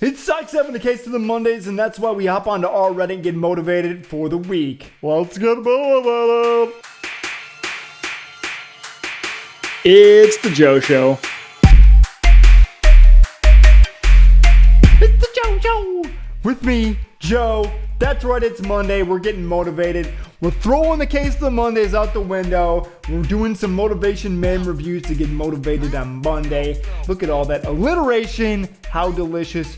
It's Psych 7, the case of the Mondays, and that's why we hop onto our Reddit and get motivated for the week. Let's get motivated. It's the Joe Show. It's the Joe Show. With me, Joe. That's right, it's Monday. We're getting motivated. We're throwing the case of the Mondays out the window. We're doing some motivation man reviews to get motivated on Monday. Look at all that alliteration. How delicious.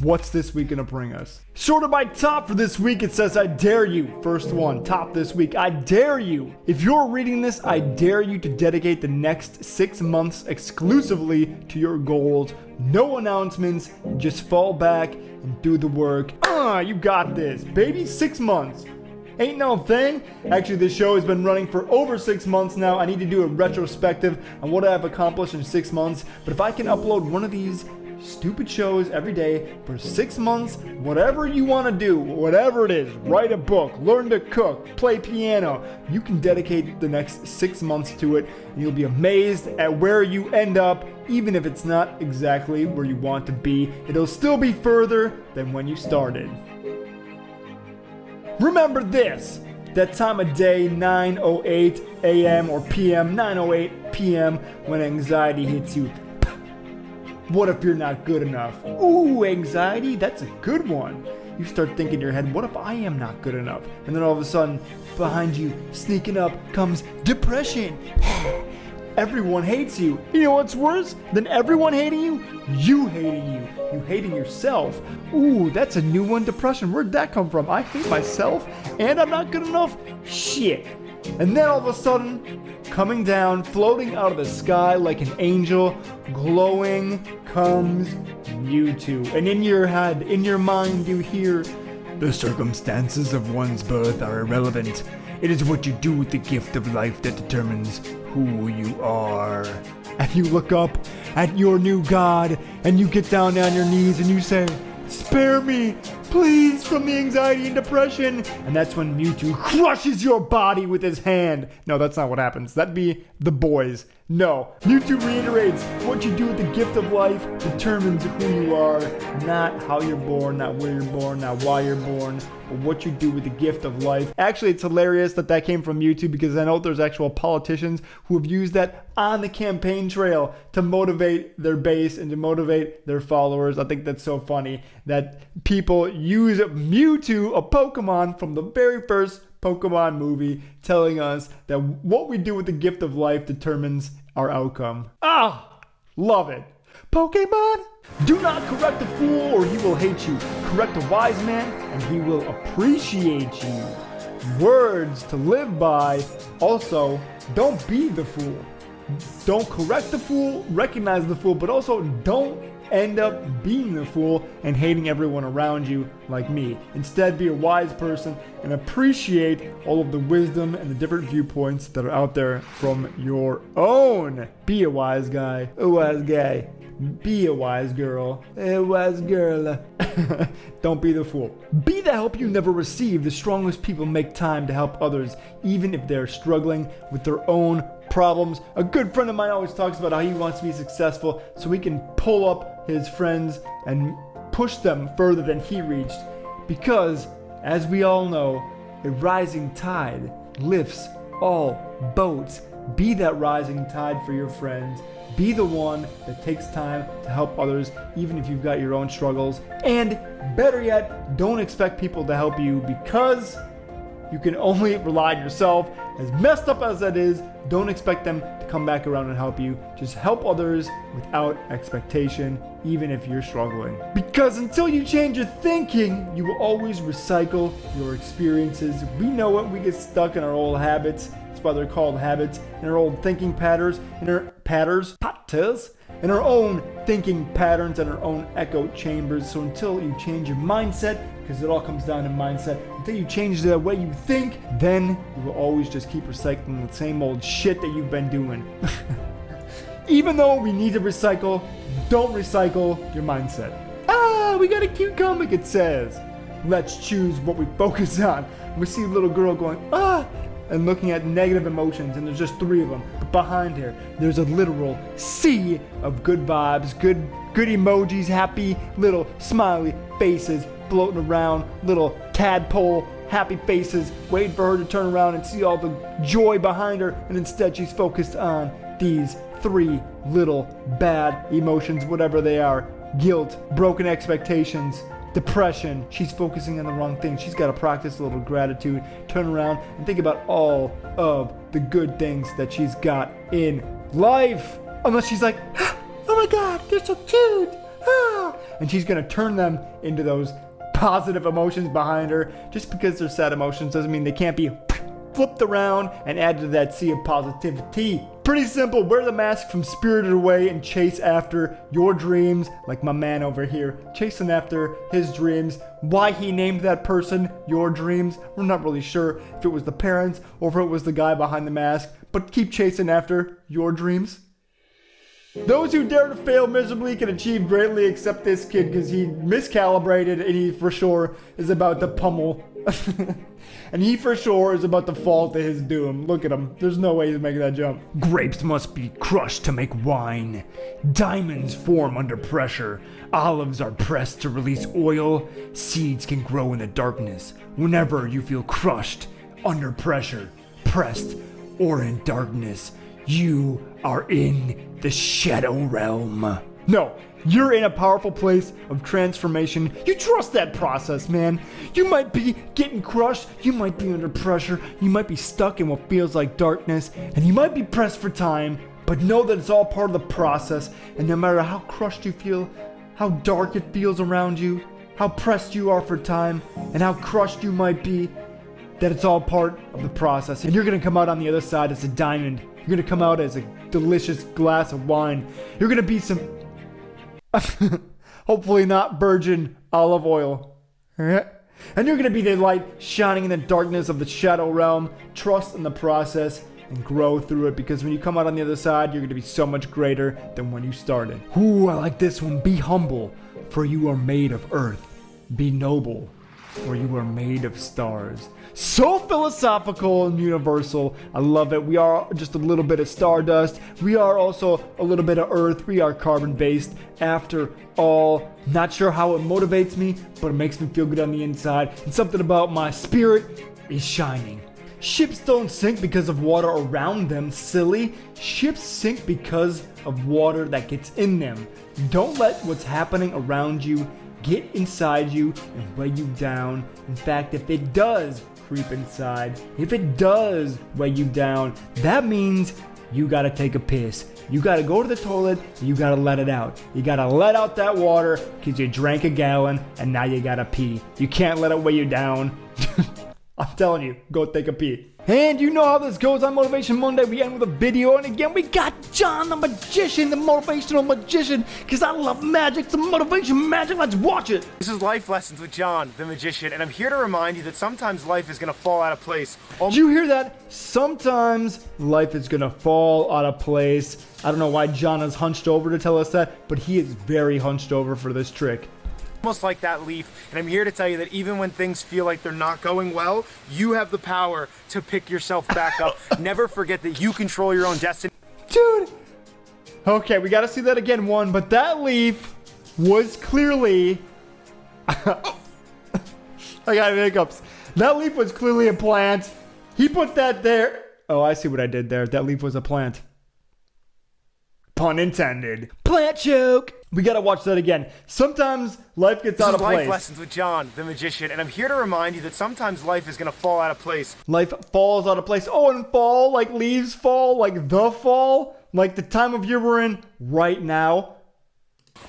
What's this week gonna bring us? Sorted by top for this week, it says, I dare you. First one, top this week. I dare you. If you're reading this, I dare you to dedicate the next 6 months exclusively to your goals. No announcements, just fall back and do the work. You got this, baby. 6 months. Ain't no thing. Actually, this show has been running for over 6 months now. I need to do a retrospective on what I've accomplished in 6 months. But if I can upload one of these stupid shows every day for 6 months, whatever you want to do, whatever it is, write a book, learn to cook, play piano, you can dedicate the next 6 months to it, and you'll be amazed at where you end up. Even if it's not exactly where you want to be, it'll still be further than when you started. Remember this, that time of day, 9:08 a.m. or p.m., 9:08 p.m. when anxiety hits you. What if you're not good enough? Ooh, anxiety, that's a good one. You start thinking in your head, what if I am not good enough? And then all of a sudden, behind you, sneaking up, comes depression. Everyone hates you. You know what's worse than everyone hating you? You hating you. You hating yourself. Ooh, that's a new one, depression. Where'd that come from? I hate myself and I'm not good enough? Shit. And then all of a sudden, coming down, floating out of the sky like an angel, glowing, comes Mewtwo. And in your head, in your mind, you hear, the circumstances of one's birth are irrelevant. It is what you do with the gift of life that determines who you are. And you look up at your new god, and you get down on your knees and you say, spare me, please, from the anxiety and depression. And that's when Mewtwo crushes your body with his hand. No, that's not what happens. That'd be the boys. No, Mewtwo reiterates, what you do with the gift of life determines who you are. Not how you're born, not where you're born, not why you're born, but what you do with the gift of life. Actually, it's hilarious that came from Mewtwo, because I know there's actual politicians who have used that on the campaign trail to motivate their base and to motivate their followers. I think that's so funny that people use Mewtwo, a Pokemon from the very first Pokemon movie, telling us that what we do with the gift of life determines our outcome. Love it. Pokemon, do not correct a fool or he will hate you. Correct a wise man and he will appreciate you. Words to live by. Also, don't be the fool. Don't correct the fool, recognize the fool, but also don't end up being the fool and hating everyone around you like me. Instead, be a wise person and appreciate all of the wisdom and the different viewpoints that are out there from your own. Be a wise guy, a wise guy. Be a wise girl, a wise girl. Don't be the fool. Be the help you never received. The strongest people make time to help others, even if they're struggling with their own problems. A good friend of mine always talks about how he wants to be successful so he can pull up his friends and push them further than he reached. Because, as we all know, a rising tide lifts all boats. Be that rising tide for your friends. Be the one that takes time to help others, even if you've got your own struggles. And better yet, don't expect people to help you, because you can only rely on yourself. As messed up as that is, don't expect them to come back around and help you. Just help others without expectation, even if you're struggling. Because until you change your thinking, you will always recycle your experiences. We know it. We get stuck in our old habits. That's why they're called habits. In our old thinking patterns, in our own thinking patterns and our own echo chambers. So until you change your mindset, because it all comes down to mindset, until you change the way you think, then you will always just keep recycling the same old shit that you've been doing. Even though we need to recycle, don't recycle your mindset. We got a cute comic, it says. Let's choose what we focus on. We see a little girl going, and looking at negative emotions, and there's just 3 of them. behind her, there's a literal sea of good vibes, good emojis, happy little smiley faces floating around, little tadpole happy faces, waiting for her to turn around and see all the joy behind her, and instead she's focused on these 3 little bad emotions, whatever they are: guilt, broken expectations, depression. She's focusing on the wrong thing. She's got to practice a little gratitude, turn around and think about all of the good things that she's got in life. Unless she's like, oh my god, they're so cute, and she's gonna turn them into those positive emotions behind her. Just because they're sad emotions doesn't mean they can't be flipped around and added to that sea of positivity. Pretty simple. Wear the mask from Spirited Away and chase after your dreams, like my man over here, chasing after his dreams. Why he named that person Your Dreams, we're not really sure if it was the parents or if it was the guy behind the mask, but keep chasing after your dreams. Those who dare to fail miserably can achieve greatly, except this kid, because he miscalibrated and he for sure is about to pummel. And he for sure is about to fall to his doom. Look at him. There's no way he's making that jump. Grapes must be crushed to make wine. Diamonds form under pressure. Olives are pressed to release oil. Seeds can grow in the darkness. Whenever you feel crushed, under pressure, pressed, or in darkness, you are in the shadow realm. No, you're in a powerful place of transformation. You trust that process, man. You might be getting crushed. You might be under pressure. You might be stuck in what feels like darkness. And you might be pressed for time. But know that it's all part of the process. And no matter how crushed you feel, how dark it feels around you, how pressed you are for time, and how crushed you might be, that it's all part of the process. And you're going to come out on the other side as a diamond. You're going to come out as a delicious glass of wine. You're going to be some... hopefully not virgin olive oil. And you're going to be the light shining in the darkness of the shadow realm. Trust in the process and grow through it, because when you come out on the other side, you're going to be so much greater than when you started. Ooh, I like this one. Be humble, for you are made of earth. Be noble, for you are made of stars. So philosophical and universal. I love it. We are just a little bit of stardust. We are also a little bit of earth. We are carbon based. After all, not sure how it motivates me, but it makes me feel good on the inside. And something about my spirit is shining. Ships don't sink because of water around them, silly. Ships sink because of water that gets in them. Don't let what's happening around you get inside you and weigh you down. In fact, if it does creep inside, if it does weigh you down, that means you gotta take a piss. You gotta go to the toilet and you gotta let it out. You gotta let out that water because you drank a gallon and now you gotta pee. You can't let it weigh you down. I'm telling you, go take a pee. And you know how this goes on Motivation Monday. We end with a video, and again, we got John the Magician, the motivational magician, because I love magic, some motivation magic. Let's watch it. This is Life Lessons with John the Magician, and I'm here to remind you that sometimes life is going to fall out of place. Did you hear that? Sometimes life is going to fall out of place. I don't know why John is hunched over to tell us that, but he is very hunched over for this trick. Almost like that leaf, and I'm here to tell you that even when things feel like they're not going well, you have the power to pick yourself back up. Never forget that you control your own destiny. Dude! Okay, we gotta see that again, but that leaf was clearly... I got hiccups. That leaf was clearly a plant. He put that there. Oh, I see what I did there. That leaf was a plant. Pun intended. Plant joke. We gotta watch that again. Sometimes life gets out of place. This is Life Lessons with John the Magician, and I'm here to remind you that sometimes life is gonna fall out of place. Life falls out of place. Oh, and fall, like leaves fall, like the fall, like the time of year we're in right now.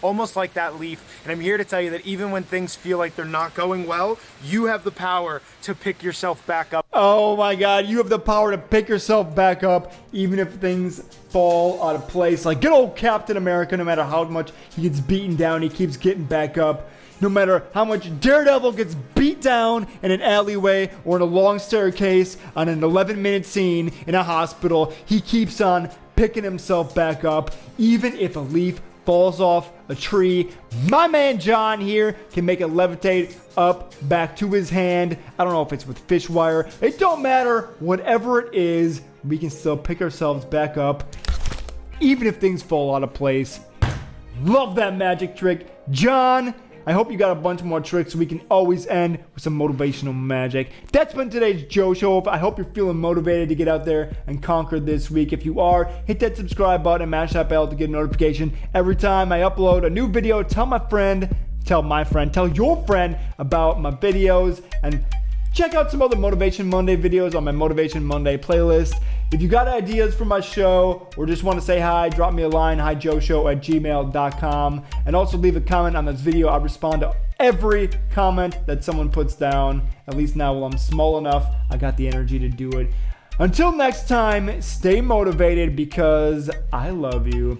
Almost like that leaf, and I'm here to tell you that even when things feel like they're not going well, you have the power to pick yourself back up. Oh my God, you have the power to pick yourself back up even if things fall out of place. Like good old Captain America, no matter how much he gets beaten down, he keeps getting back up. No matter how much Daredevil gets beat down in an alleyway or in a long staircase on an 11-minute scene in a hospital, he keeps on picking himself back up, even if a leaf falls off a tree. My man John here can make it levitate up back to his hand. I don't know if it's with fish wire. It don't matter. Whatever it is, we can still pick ourselves back up, even if things fall out of place. Love that magic trick. John, I hope you got a bunch more tricks so we can always end with some motivational magic. That's been today's Joe Show. I hope you're feeling motivated to get out there and conquer this week. If you are, hit that subscribe button and mash that bell to get a notification every time I upload a new video. Tell your friend about my videos, and check out some other Motivation Monday videos on my Motivation Monday playlist. If you got ideas for my show or just want to say hi, drop me a line, hijoeshow@gmail.com, and also leave a comment on this video. I respond to every comment that someone puts down. At least now, while I'm small enough, I got the energy to do it. Until next time, stay motivated because I love you.